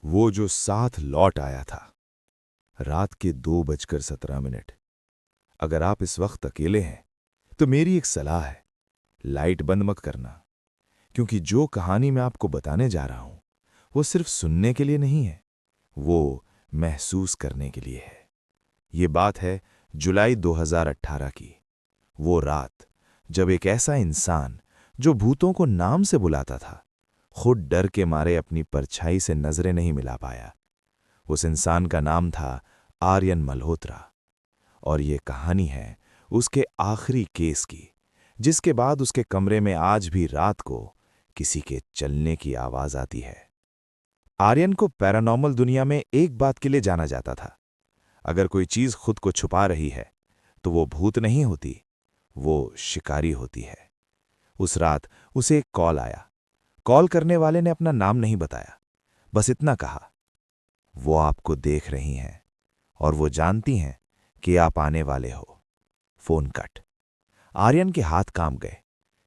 वो जो साथ लौट आया था। रात के 2:17। अगर आप इस वक्त अकेले हैं तो मेरी एक सलाह है, लाइट बंद मत करना, क्योंकि जो कहानी मैं आपको बताने जा रहा हूं वो सिर्फ सुनने के लिए नहीं है, वो महसूस करने के लिए है। ये बात है जुलाई 2018 की। वो रात जब एक ऐसा इंसान जो भूतों को नाम से बुलाता था, खुद डर के मारे अपनी परछाई से नजरें नहीं मिला पाया। उस इंसान का नाम था आर्यन मल्होत्रा। और ये कहानी है उसके आखिरी केस की, जिसके बाद उसके कमरे में आज भी रात को किसी के चलने की आवाज आती है। आर्यन को पैरानॉर्मल दुनिया में एक बात के लिए जाना जाता था, अगर कोई चीज खुद को छुपा रही है तो वो भूत नहीं होती, वो शिकारी होती है। उस रात उसे एक कॉल आया। कॉल करने वाले ने अपना नाम नहीं बताया, बस इतना कहा, वो आपको देख रही हैं और वो जानती हैं कि आप आने वाले हो। Phone cut. आर्यन के हाथ कांप गए,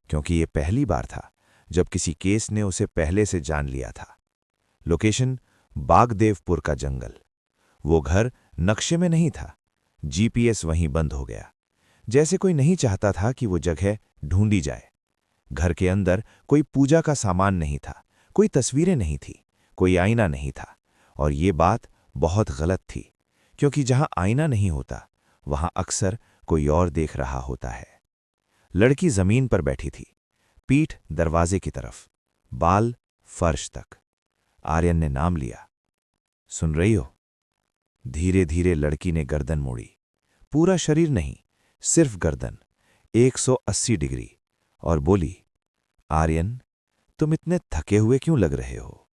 क्योंकि ये पहली बार था जब किसी केस ने उसे पहले से जान लिया था। लोकेशन बागदेवपुर का जंगल। वो घर नक्शे में नहीं था, जीपीएस वहीं बंद हो गया, जैसे कोई नहीं चाहता था कि वो जगह ढूंढी जाए। घर के अंदर कोई पूजा का सामान नहीं था, कोई तस्वीरें नहीं थी, कोई आईना नहीं था। और ये बात बहुत गलत थी, क्योंकि जहां आईना नहीं होता वहां अक्सर कोई और देख रहा होता है। लड़की जमीन पर बैठी थी, पीठ दरवाजे की तरफ, बाल फर्श तक। आर्यन ने नाम लिया। सुन रही हो? धीरे धीरे लड़की ने गर्दन मोड़ी, पूरा शरीर नहीं, सिर्फ गर्दन, 180 डिग्री, और बोली, आर्यन, तुम इतने थके हुए क्यों लग रहे हो?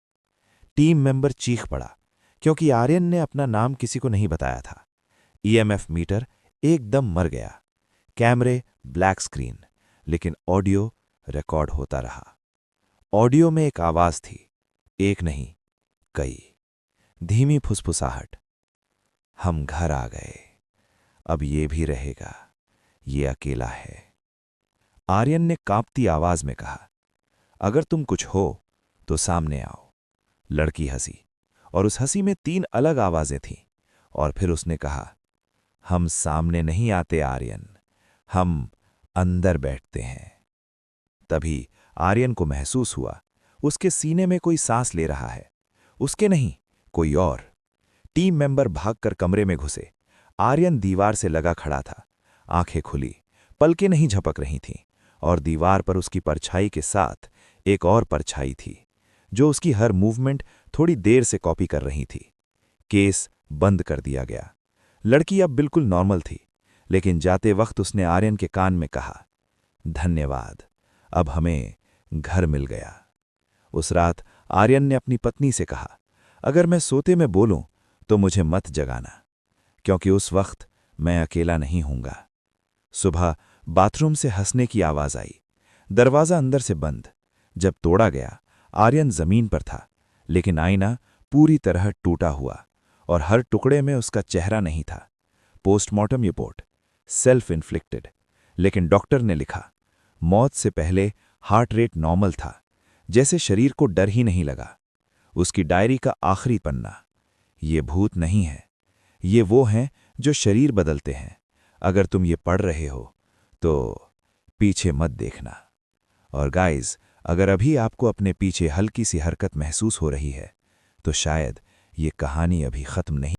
टीम मेंबर चीख पड़ा, क्योंकि आर्यन ने अपना नाम किसी को नहीं बताया था। ईएमएफ मीटर एकदम मर गया, कैमरे ब्लैक स्क्रीन, लेकिन ऑडियो रिकॉर्ड होता रहा। ऑडियो में एक आवाज थी, एक नहीं, कई। धीमी फुसफुसाहट, हम घर आ गए, अब ये भी रहेगा, ये अकेला है। आर्यन ने कांपती आवाज में कहा, अगर तुम कुछ हो तो सामने आओ। लड़की हंसी, और उस हंसी में 3 अलग आवाजें थीं। और फिर उसने कहा, हम सामने नहीं आते आर्यन, हम अंदर बैठते हैं। तभी आर्यन को महसूस हुआ उसके सीने में कोई सांस ले रहा है, उसके नहीं, कोई और। टीम मेंबर भागकर कमरे में घुसे। आर्यन दीवार से लगा खड़ा था, आंखें खुली, पलकें नहीं झपक रही थीं, और दीवार पर उसकी परछाई के साथ एक और परछाई थी, जो उसकी हर मूवमेंट थोड़ी देर से कॉपी कर रही थी। केस बंद कर दिया गया। लड़की अब बिल्कुल नॉर्मल थी, लेकिन जाते वक्त उसने आर्यन के कान में कहा, धन्यवाद, अब हमें घर मिल गया। उस रात आर्यन ने अपनी पत्नी से कहा, अगर मैं सोते में बोलूं तो मुझे मत जगाना, क्योंकि उस वक्त मैं अकेला नहीं हूंगा। सुबह बाथरूम से हंसने की आवाज आई, दरवाजा अंदर से बंद। जब तोड़ा गया, आर्यन जमीन पर था, लेकिन आईना पूरी तरह टूटा हुआ, और हर टुकड़े में उसका चेहरा नहीं था। पोस्टमार्टम रिपोर्ट सेल्फ इन्फ्लिक्टेड, लेकिन डॉक्टर ने लिखा, मौत से पहले हार्ट रेट नॉर्मल था, जैसे शरीर को डर ही नहीं लगा। उसकी डायरी का आखिरी पन्ना, ये भूत नहीं है, ये वो हैं जो शरीर बदलते हैं। अगर तुम ये पढ़ रहे हो तो पीछे मत देखना। और गाइज, अगर अभी आपको अपने पीछे हल्की सी हरकत महसूस हो रही है तो शायद ये कहानी अभी खत्म नहीं